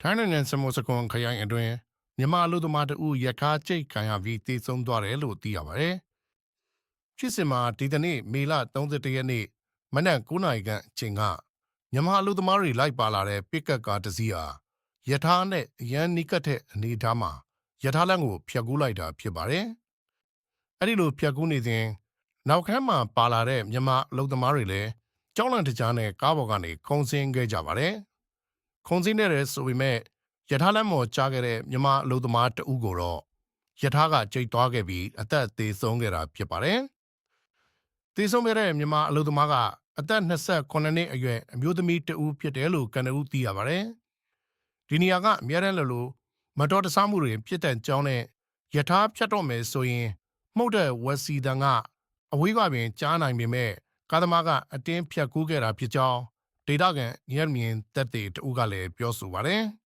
ထိုင်းနိုင်ငံစမုစကွန်ခရိုင်အတွင်းမြန်မာအလို့သမားတဦးရထားကျိတ်ခံရပြီးတည်ဆုံသွားတယ်လို့သိရပါတယ်။ဖြစ်စဉ်မှာဒီကနေ့မေလ31ရက်နေ့မနက်9:00နာရီခန့်အချိန်ကမြန်မာအလို့သမားတွေလိုက်ပါလာတဲ့ပစ်ကပ်ကားတစ်စီးဟာရထားနဲ့ရန်နီးကပ်တဲ့အနေအထားမှာရထားလမ်းကိုဖျက်ကူးလိုက်တာဖြစ်ပါတယ်။အဲ့ဒီလိုဖျက်ကူးနေစဉ်နောက်ခန်းမှာပါလာတဲ့မြန်မာအလို့သမားတွေလည်းကြောင်းလန့်တကြားနဲ့ကားပေါ်ကနေခုန်ဆင်းခဲ့ကြပါတယ်။ခုံစင်းတဲ့ဆိုပေမဲ့ရထားလမ်းပေါ်ကြားခဲ့တဲ့မြန်မာအလို့သမားတဦးကိုတော့ရထားကကျိတ်သွားခဲ့ပြီးအသက်သေးဆုံးခဲ့တာဖြစ်ပါတယ်။သေဆုံးခဲ့တဲ့မြန်မာအလို့သမားကအသက်28နှစ်အရွယ်အမျိုးသမီးတဦးဖြစ်တယ်လို့ကနဦးသိရပါတယ်။ဒီနေရာကအများရန်လို့မတော်တဆမှုတွေဖြစ်တဲ့ကြောင်းနဲ့ရထားဖြတ်တော့မယ်ဆိုရင်မှုတ်တဲ့ဝက်စီတန်ကအဝေးကပင်ကြားနိုင်ပေမဲ့ကားသမားကအတင်းဖြတ်ကူးခဲ့တာဖြစ်ကြောင်းဒေတာကန်ညံ့မြင်သက်သေတဦးကလည်းပြောဆိုပါတယ်။